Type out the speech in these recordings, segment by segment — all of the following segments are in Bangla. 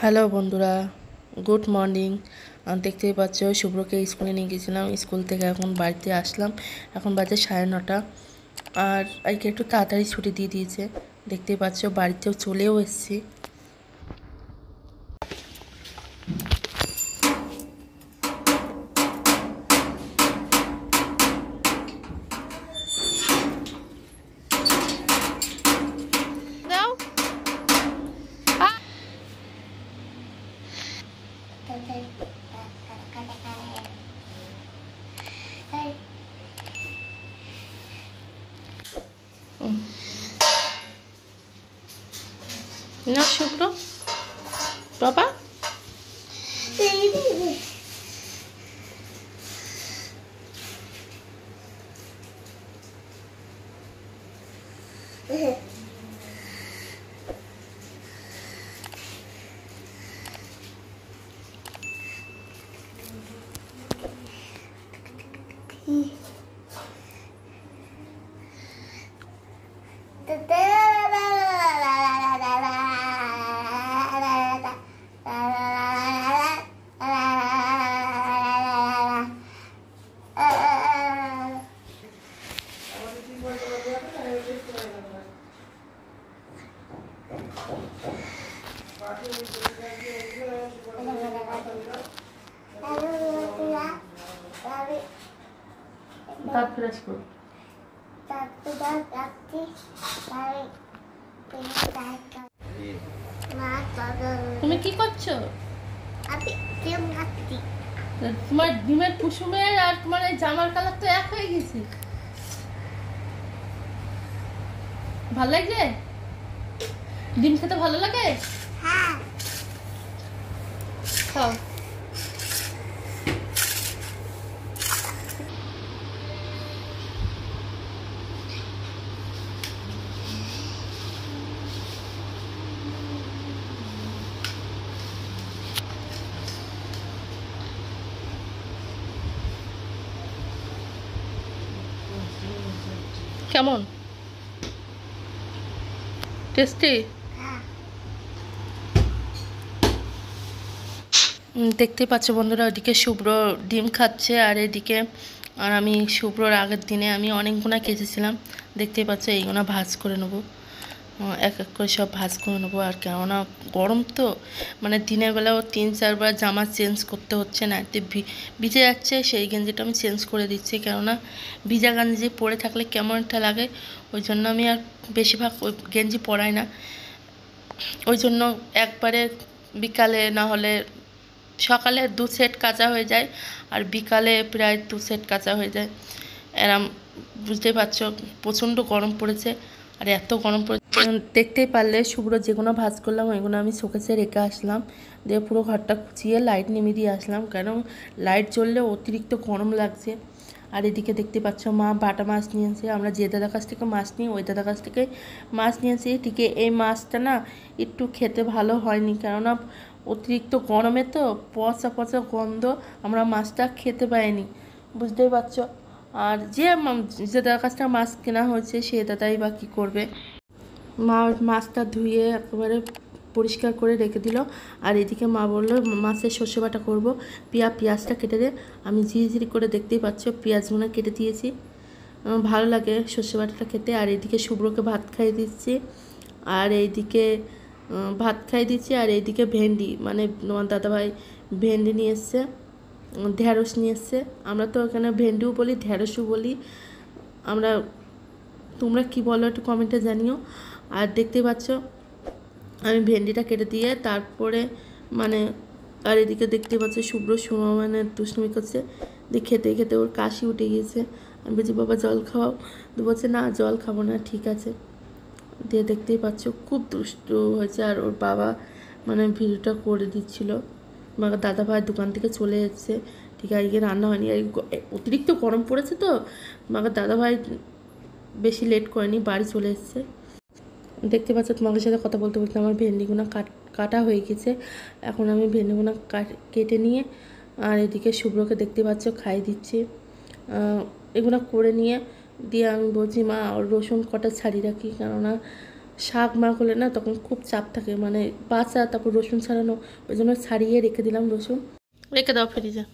হ্যালো বন্ধুরা, গুড মর্নিং। দেখতেই পাচ্ছ শুভ্রকে স্কুলে নিয়ে গেছিলাম। স্কুল থেকে এখন বাড়িতে আসলাম। এখন বাজে 9:30। আর আজকে একটু তাড়াতাড়ি ছুটি দিয়ে দিয়েছে। দেখতেই পাচ্ছ বাড়িতেও চলেও এসেছি। না শুভ্র বাবা, দাঁত ব্রাশ করো। তুমি কি করছো? তোমার ডিমের কুসুমের আর তোমার এই জামার কালার তো এক হয়ে গেছে। ভালো লাগছে? ডিম খেতে ভালো লাগে? হ্যাঁ, খাও। কেমন টেস্টি? দেখতেই পাচ্ছ বন্ধুরা, ওদিকে শুভ্র ডিম খাচ্ছে আর এদিকে আর আমি শুভ্রর আগের দিনে আমি অনেকগুলো কেচেছিলাম। দেখতেই পাচ্ছ এইগুলো ভাজ করে নেবো, এক এক করে সব ভাজ করে নেবো। আর কেননা গরম তো, মানে দিনের বেলাও 3-4 বার জামা চেঞ্জ করতে হচ্ছে না, এতে ভিজে যাচ্ছে। সেই গেঞ্জিটা আমি চেঞ্জ করে দিচ্ছি, কেননা ভিজা গেঞ্জি পরে থাকলে কেমন একটা লাগে। ওই জন্য আমি আর বেশিরভাগ ওই গেঞ্জি পরাই না। ওই জন্য একবারে বিকালে না হলে সকালে 2 সেট কাচা হয়ে যায়, আর বিকালে প্রায় 2 সেট কাচা হয়ে যায়। এরম বুঝতেই পারছো প্রচণ্ড গরম পড়েছে। আর এত গরম পড়ে দেখতেই পারলে শুভ্র যেগুলো ভাজ করলাম ওইগুলো আমি শোকেসে রেখে আসলাম, দিয়ে পুরো ঘরটা খুঁচিয়ে লাইট নিভিয়ে দিয়ে আসলাম, কারণ লাইট জ্বললে অতিরিক্ত গরম লাগছে। আর এদিকে দেখতে পাচ্ছ মা বাটা মাছ নিয়েছে। আমরা যে দাদার কাছ থেকে মাছ নিই ওই দাদার কাছ থেকে মাছ নিয়েছি। ঠিক এই মাছটা না একটু খেতে ভালো হয়নি, কেননা অতিরিক্ত গরমে তো পচা পচা গন্ধ, আমরা মাছটা খেতে পাইনি, বুঝতেই পারছো। আর যে দাদার কাছ থেকে মাছ কেনা হয়েছে সে দাদাই বা কী করবে। মা মাছটা ধুয়ে একেবারে পরিষ্কার করে রেখে দিল। আর এদিকে মা বললো মাছের সর্ষে বাটা করবো, পেঁয়াজটা কেটে দে। আমি ঝিরিঝিরি করে দেখতেই পাচ্ছ পেঁয়াজগুলো কেটে দিয়েছি। ভালো লাগে সর্ষে বাটাটা খেতে। আর এদিকে শুভ্রকে ভাত খাইয়ে দিচ্ছি, আর এইদিকে আর এইদিকে ভেন্ডি, মানে তোমার দাদাভাই ভেন্ডি নিয়ে এসছে, ঢ্যাঁড়স নিয়ে এসছে। আমরা তো এখানে ভেন্ডিও বলি ঢ্যাঁড়সও বলি, আমরা তোমরা কি বলো একটু কমেন্টে জানিও। আর দেখতে পাচ্ছ আমি ভেন্ডিটা কেটে দিয়ে তারপরে মানে, আর এদিকে দেখতে পাচ্ছি শুভ্র মানে দুষ্টুমি করছে, দিয়ে খেতে খেতে ওর কাশি উঠে গিয়েছে। আমি বলছি বাবা জল খাওয়াও, তো বলছে না জল খাবো না, ঠিক আছে। দিয়ে দেখতেই পাচ্ছ খুব দুষ্টু হয়েছে। আর ওর বাবা মানে ভিডিওটা করে দিচ্ছিলো। আমার দাদা ভাই দোকান থেকে চলে এসেছে, ঠিক আছে, আজকে রান্না হয়নি। আর অতিরিক্ত গরম পড়েছে তো আমার দাদা ভাই বেশি লেট করেনি, বাড়ি চলে এসেছে। দেখতে পাচ্ছ তোমাদের সাথে কথা বলতে বলতে আমার ভেন্ডিগুলো কাটা হয়ে গেছে। এখন আমি ভেন্ডিগুলো কেটে নিয়ে আর এদিকে শুভ্রকে দেখতে পাচ্ছ খাইয়ে দিচ্ছি। এগুলো করে নিয়ে দিয়ে আমি বলছি মা রসুন কটা ছাড়িয়ে রাখি, কেননা শাক মাখ হলে না তখন খুব চাপ থাকে, মানে বাছা তারপর রসুন ছাড়ানো, ওই জন্য ছাড়িয়ে রেখে দিলাম রসুন। রেখে দাও ফ্রিজে।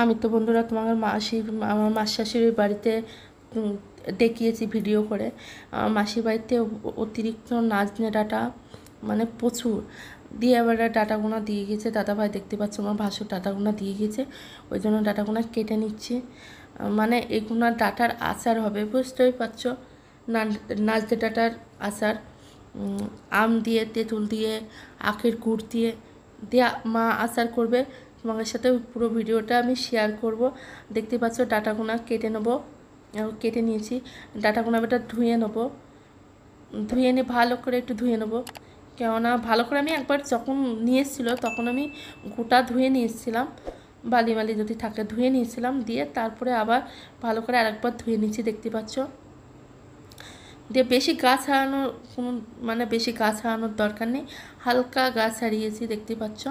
আমি তো বন্ধুরা তোমার আমার মাসি শাশুড়ির বাড়িতে দেখিয়েছি ভিডিও করে। আমার মাসির বাড়িতে অতিরিক্ত নাজনে ডাঁটা, মানে প্রচুর দিয়ে এবার ডাঁটাগুনা দিয়ে গেছে দাদাভাই, দেখতে পাচ্ছ আমার ভাসুর ডাঁটাগুনা দিয়ে গেছে, ওই জন্য ডাঁটাগুনা কেটে নিচ্ছি। মানে এগুলো ডাঁটার আচার হবে, বুঝতেই পারছো, নাজনে ডাঁটার আচার। আম দিয়ে, তেঁতুল দিয়ে, আখের গুড় দিয়ে দিয়ে মা আচার করবে। তোমাদের সাথে পুরো ভিডিওটা আমি শেয়ার করব। দেখতে পাচ্ছ ডাঁটাগুনা কেটে নেবো, কেটে নিয়েছি। ডাঁটাগুনা এটা ধুয়ে নেবো, ধুয়ে নিয়ে ভালো করে একটু ধুয়ে নেবো, কেননা ভালো করে আমি একবার যখন নিয়ে এসেছিলো তখন আমি গোটা ধুয়ে নিয়ে এসেছিলাম, বালি মালি যদি থাকে ধুয়ে নিয়েছিলাম, দিয়ে তারপরে আবার ভালো করে আরেকবার ধুয়ে নিচ্ছি, দেখতে পাচ্ছ। দিয়ে বেশি গাছ হারানোর কোনো, মানে বেশি গাছ হারানোর দরকার নেই, হালকা গাছ হারিয়েছি, দেখতে পাচ্ছ।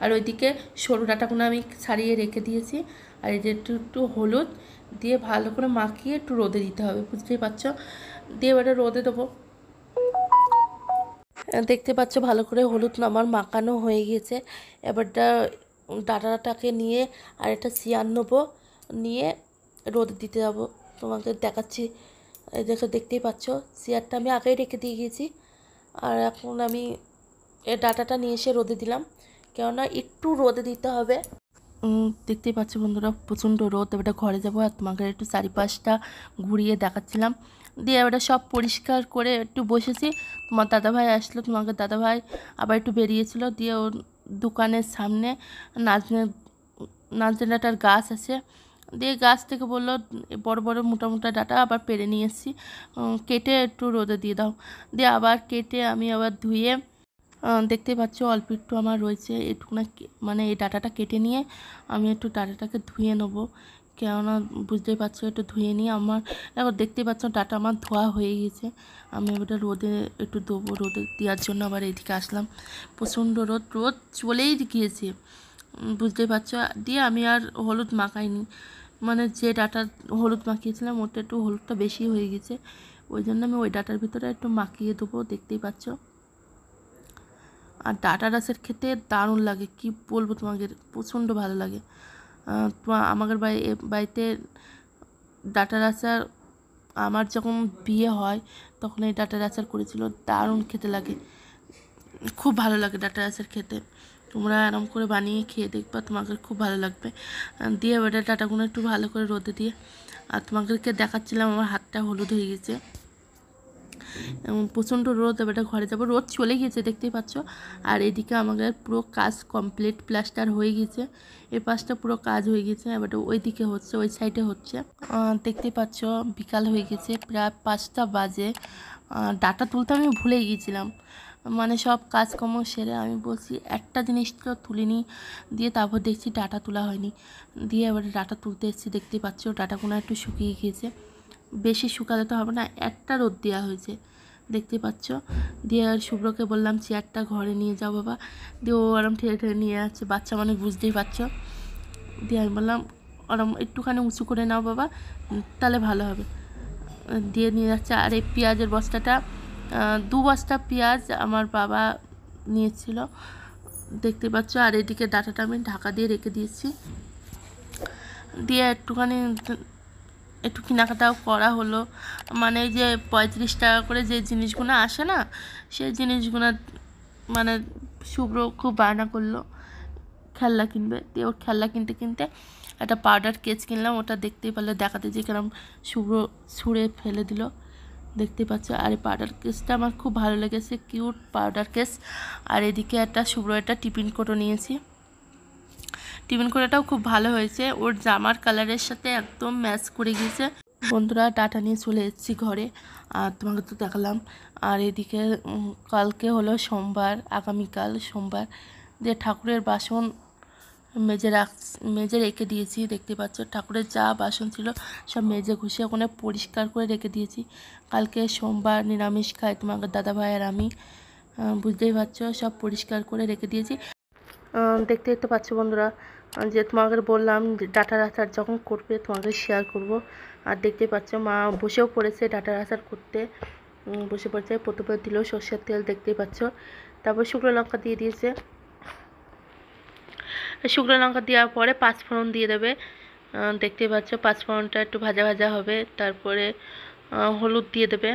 আর ওইদিকে সরু ডাঁটাগুলো আমি ছাড়িয়ে রেখে দিয়েছি। আর এই যে একটু একটু হলুদ দিয়ে ভালো করে মাখিয়ে একটু রোদে দিতে হবে, বুঝতেই পারছ। দিয়ে এবারে রোদে দেবো। দেখতে পাচ্ছ ভালো করে হলুদ আমার মাখানো হয়ে গিয়েছে। এবারটা ডাঁটাটাকে নিয়ে আর একটা চেয়ার নেবো, নিয়ে রোদে দিতে যাবো, তোমাকে দেখাচ্ছি। এই দেখতেই পাচ্ছ চেয়ারটা আমি আগেই রেখে দিয়ে গিয়েছি। আর এখন আমি এই ডাঁটাটা নিয়ে এসে রোদে দিলাম, কেননা একটু রোদে দিতে হবে। দেখতেই পাচ্ছ বন্ধুরা প্রচণ্ড রোদ। এবারে ঘরে যাবো আর তোমাকে একটু চারিপাশটা ঘুরিয়ে দেখাচ্ছিলাম। দিয়ে এবারে সব পরিষ্কার করে একটু বসেছি, তোমার দাদাভাই আসলো, তোমাকে দাদাভাই আবার একটু বেরিয়েছিল। দিয়ে ওর দোকানের সামনে নাজনে নাজনে ডাঁটার গাছ আছে, দিয়ে গাছ থেকে বললো বড় বড় মোটা মোটা ডাঁটা আবার পেরে নিয়ে এসেছি, কেটে একটু রোদে দিয়ে দাও। দিয়ে আবার কেটে আমি আবার ধুয়ে, দেখতে পাচ্ছ অল্প একটু আমার রয়েছে একটুকুনা, মানে এই ডাঁটাটা কেটে নিয়ে আমি একটু ডাঁটাটাকে ধুয়ে নেবো, কেননা বুঝতেই পারছো একটু ধুয়ে নিয়ে আমার এখন দেখতেই পাচ্ছ ডাঁটা আমার ধোয়া হয়ে গেছে। আমি এবারে রোদে একটু দেবো, রোদে দেওয়ার জন্য আবার এইদিকে আসলাম। প্রচণ্ড রোদ, রোদ চলেই গিয়েছে, বুঝতেই পারছো। দিয়ে আমি আর হলুদ মাখাইনি, মানে যে ডাঁটা হলুদ মাখিয়েছিলাম ওটা একটু হলুদটা বেশি হয়ে গেছে, ওই জন্য আমি ওই ডাঁটার ভিতরে একটু মাখিয়ে দেবো, দেখতেই পাচ্ছ। আর ডাঁটা রাসের খেতে দারুণ লাগে, কি বলবো তোমাকে, প্রচণ্ড ভালো লাগে। আমাদের বাড়িতে ডাঁটার আচার, আমার যখন বিয়ে হয় তখন এই ডাঁটার আচার করেছিল, দারুণ খেতে লাগে, খুব ভালো লাগে ডাঁটার আচার খেতে। তোমরা আরাম করে বানিয়ে খেয়ে দেখবা, তোমাদের খুব ভালো লাগবে। দিয়ে এবার ডাঁটাগুলো একটু ভালো করে রোদে দিয়ে, আর তোমাদেরকে দেখাচ্ছিলাম আমার হাতটা হলুদ হয়ে গেছে, প্রচণ্ড রোদ। এবারে ঘরে যাবো, রোদ চলে গিয়েছে দেখতেই পাচ্ছ। আর এদিকে আমাদের পুরো কাজ কমপ্লিট, প্লাস্টার হয়ে গেছে, এই পাশটা পুরো কাজ হয়ে গেছে। এবারে ওই দিকে হচ্ছে, ওই সাইডে হচ্ছে, দেখতেই পাচ্ছ বিকাল হয়ে গেছে, প্রায় 5টা বাজে। ডাটা তুলতে আমি ভুলে গিয়েছিলাম, মানে সব কাজকর্ম সেরে আমি বলছি একটা জিনিস তো তুলিনি, দিয়ে তারপর দেখছি ডাটা তোলা হয়নি। দিয়ে এবারে ডাটা তুলতে এসেছি, দেখতেই পাচ্ছ ডাটাগুলো একটু শুকিয়ে গিয়েছে, বেশি শুকালে তো হবে না, একটা রোদ দেওয়া হয়েছে, দেখতে পাচ্ছ। দিয়ে আর শুভ্রকে বললাম চেয়ারটা ঘরে নিয়ে যাও বাবা, দিয়ে ও আরাম ঠেলে ঠেলে নিয়ে যাচ্ছে, বাচ্চা মানুষ বুঝতেই পারছো। দিয়ে আমি বললাম আরাম একটুখানি উঁচু করে নাও বাবা, তাহলে ভালো হবে, দিয়ে নিয়ে যাচ্ছে। আর এই পেঁয়াজের বস্তাটা, 2 বস্তা পেঁয়াজ আমার বাবা নিয়েছিল, দেখতে পাচ্ছ। আর এদিকে ডাটাটা আমি ঢাকা দিয়ে রেখে দিয়েছি। দিয়ে একটু কেনাকাটাও করা হলো, মানে যে 35 টাকা করে যে জিনিসগুলো আসে না, সেই জিনিসগুলো, মানে শুভ্র খুব বায়না করলো খেলনা কিনবে, দিয়ে ওর খেলনা কিনতে কিনতে একটা পাউডার কেস কিনলাম, ওটা দেখতেই পারলে দেখাতে যে কিরম শুভ্র ছুঁড়ে ফেলে দিল, দেখতে পাচ্ছ। আর এই পাউডার কেসটা আমার খুব ভালো লেগেছে, কিউট পাউডার কেস। আর এদিকে একটা শুভ্র একটা টিফিন কোটও নিয়েছি, টিফিন কোটাটাও খুব ভালো হয়েছে, ওর জামার কালারের সাথে একদম ম্যাচ করে গিয়েছে। বন্ধুরা ডাটা নিয়ে চলে এসেছি ঘরে, আর তোমাকে তো দেখালাম। আর এদিকে কালকে হলো সোমবার, আগামীকাল সোমবার, দিয়ে ঠাকুরের বাসন মেজে রেখে দিয়েছি। দেখতে পাচ্ছ ঠাকুরের যা বাসন ছিল সব মেজে ঘুষে ওখানে পরিষ্কার করে রেখে দিয়েছি। কালকে সোমবার নিরামিষ খাই তোমাকে দাদাভাই আর আমি, বুঝতেই পারছো, সব পরিষ্কার করে রেখে দিয়েছি। দেখতেই তো পাচ্ছ বন্ধুরা যে তোমাকে বললাম যে ডাটার আচার যখন করবে তোমাকে শেয়ার করব। আর দেখতে পাচ্ছ মা বসেও পড়েছে ডাটার আচার করতে, বসে পড়েছে। প্রথমে দিল সর্ষের তেল, দেখতেই পাচ্ছ। তারপর শুকনো লঙ্কা দিয়ে দিয়েছে। শুকনো লঙ্কা দেওয়ার পরে পাঁচফোড়ন দিয়ে দেবে। দেখতেই পাচ্ছ পাঁচফোড়নটা একটু ভাজা ভাজা হবে। তারপরে হলুদ দিয়ে দেবে,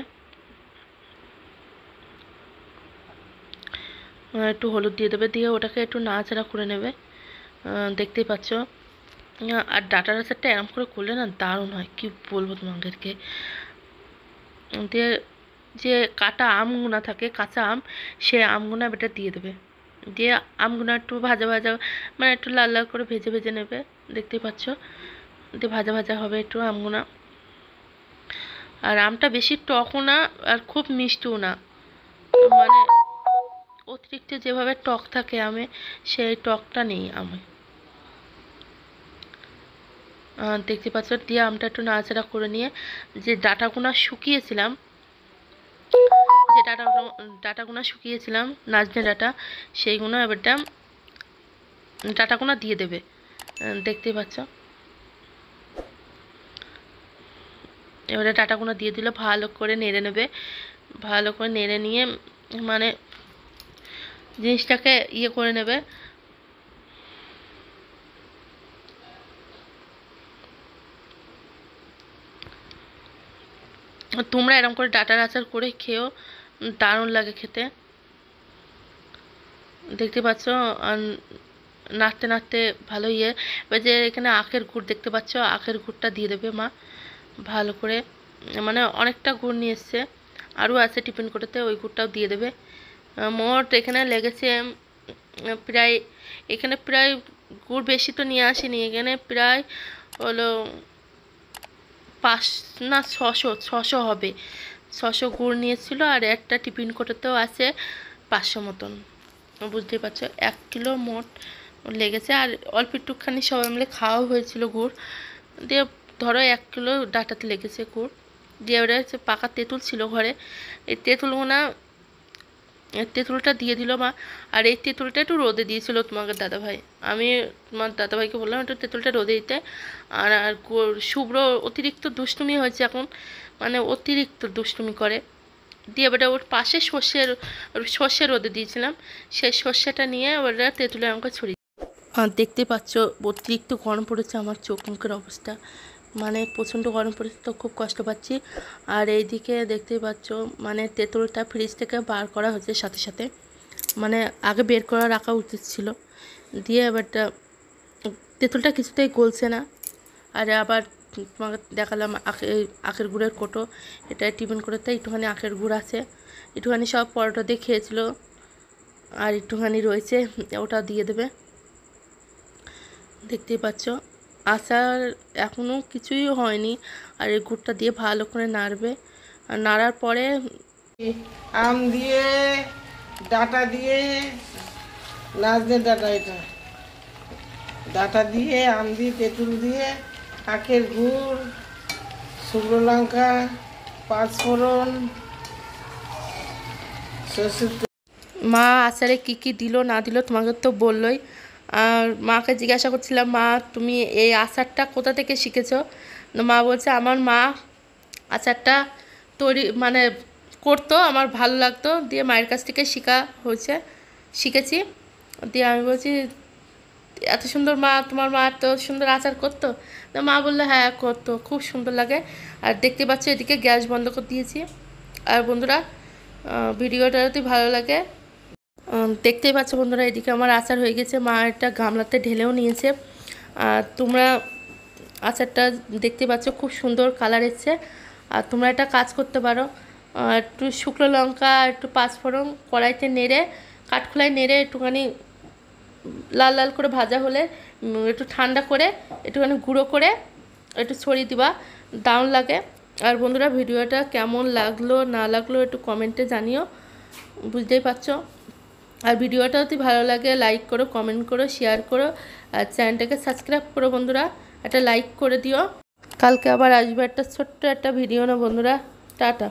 একটু হলুদ দিয়ে দেবে, দিয়ে ওটাকে একটু নাড়াচাড়া করে নেবে। দেখতেই পাচ্ছ। আর ডাটার আচারটা এরম করে করলে না দারুণ হয়, কি বলবো তোমাদেরকে। দিয়ে যে কাটা আমগুনা থাকে, কাঁচা আম, সে আমগুনা এটা দিয়ে দেবে। দিয়ে আমগুনা একটু ভাজা ভাজা, মানে একটু লাল লাল করে ভেজে ভেজে নেবে। দেখতেই পাচ্ছ, দিয়ে ভাজা ভাজা হবে একটু আমগুনা। আর আমটা বেশি টকও না আর খুব মিষ্টিও না, মানে অতিরিক্ত যেভাবে টক থাকে আমে, সেই টকটা নেই আমে। দেখতে পাচ্ছ। দিয়ে আমটা একটু নাড়াচাড়া করে নিয়ে যে ডাটাগুনা শুকিয়েছিলাম, যে ডাটাগুনা শুকিয়েছিলাম, নাজনে ডাটা, সেইগুলো এবারটা ডাটাগুনা দিয়ে দেবে। দেখতেই পাচ্ছ। এবারে ডাটাগুনা দিয়ে দিলে ভালো করে নেড়ে নেবে। ভালো করে নেড়ে নিয়ে মানে জিনিসটাকে ইয়ে করে নেবে। তোমরা এরকম করে ডাটার আচার করে খেও, দারুণ লাগে খেতে। দেখতে পাচ্ছ নাড়তে নাড়তে ভালো ইয়ে। এবার যে এখানে আখের গুড় দেখতে পাচ্ছ, আখের গুড়টা দিয়ে দেবে মা ভালো করে, মানে অনেকটা গুড় নিয়ে এসছে, আরও আছে টিফিন করেতে, ওই গুড়টাও দিয়ে দেবে। মোট এখানে লেগেছে প্রায়, এখানে প্রায় গুড় বেশি তো নিয়ে আসেনি, এখানে প্রায় হলো 5 না 600 হবে, 600 গুড় নিয়েছিল। আর একটা টিফিন কোটাতেও আছে 500 মতন, বুঝতেই পারছো 1 কিলো মোট লেগেছে। আর অল্প একটুখানি সবাই মিলে খাওয়াও হয়েছিল গুড় দিয়ে। ধরো 1 কিলো ডাটাতে লেগেছে গুড় দিয়ে। ওটা হচ্ছে পাকা তেঁতুল ছিল ঘরে, এই তেঁতুলটা দিয়ে দিল মা। আর এই তেঁতুলটা একটু রোদে দিয়েছিল তোমাকে দাদাভাই, আমি তোমার দাদাভাইকে বললাম একটু তেঁতুলটা রোদে দিতে। আর শুভ্র অতিরিক্ত দুষ্টুমি হয়েছে এখন, মানে অতিরিক্ত দুষ্টুমি করে। দিয়ে এবারে ওর পাশে সর্ষে রোদে দিয়েছিলাম, সেই সর্ষেটা নিয়ে ওটা তেঁতুলের আমাকে ছড়িয়ে। দেখতে পাচ্ছ অতিরিক্ত গরম পড়েছে, আমার চোখ মুখের অবস্থা, মানে প্রচণ্ড গরম পড়েছে তো খুব কষ্ট পাচ্ছি। আর এইদিকে দেখতেই পাচ্ছ মানে তেঁতুলটা ফ্রিজ থেকে বার করা হচ্ছে সাথে সাথে, মানে আগে বের করা রাখা উচিত ছিল। দিয়ে এবারটা তেঁতুলটা কিছুতেই গলছে না। আর আবার তোমাকে দেখালাম আখের গুড়ের কোটো, এটা টিফিন করতে একটুখানি আখের গুড় আছে, একটুখানি সব পরোটা দিয়ে খেয়েছিল আর একটুখানি রয়েছে, ওটা দিয়ে দেবে। দেখতেই পাচ্ছ আচার এখনও কিছুই হয়নি। আর এই গুড়টা দিয়ে ভালো করে নাড়বে, আর নাড়ার পরে আম দিয়ে, ডাটা দিয়ে, নাজনের ডাটা, এটা ডাটা দিয়ে, আম দিয়ে, তেঁতুল দিয়ে, আখের গুড়, শুকনো লঙ্কা, পাঁচফোড়ন, সরষের তেল। মা আচারে কী কী দিল না দিল তোমাকে তো বললোই। আর মাকে জিজ্ঞাসা করছিলাম, মা তুমি এই আচারটা কোথা থেকে শিখেছো? মা বলছে আমার মা আচারটা তৈরি মানে করতো, আমার ভালো লাগতো, দিয়ে মায়ের কাছ থেকে শিখেছি। দিয়ে আমি বলছি এত সুন্দর মা, তোমার মা এত সুন্দর আচার করতো? তো মা বললো হ্যাঁ করতো, খুব সুন্দর লাগে। আর দেখতে পাচ্ছ এদিকে গ্যাস বন্ধ করে দিয়েছি। আর বন্ধুরা ভিডিওটা যদি ভালো লাগে, দেখতেই পাচ্ছ বন্ধুরা এদিকে আমার আচার হয়ে গেছে, মা একটা গামলাতে ঢেলেও নিয়েছে। আর তোমরা আচারটা দেখতে পাচ্ছ খুব সুন্দর কালার এসছে। আর তোমরা একটা কাজ করতে পারো, একটু শুকনো লঙ্কা, একটু পাঁচফোড়ন কড়াইতে নেড়ে, কাঠখোলায় নেড়ে একটুখানি লাল লাল করে ভাজা হলে একটু ঠান্ডা করে একটুখানি গুঁড়ো করে একটু ছড়িয়ে দিবা, দারুণ লাগে। আর বন্ধুরা ভিডিওটা কেমন লাগলো না লাগলো একটু কমেন্টে জানিও, বুঝতেই পারছো। আর ভিডিওটা যদি ভালো লাগে লাইক করো, কমেন্ট করো, শেয়ার করো, আর চ্যানেলটাকে সাবস্ক্রাইব করো বন্ধুরা, একটা লাইক করে দিও। কালকে আবার আসবে একটা ছোট্ট একটা ভিডিও না বন্ধুরা। টাটা।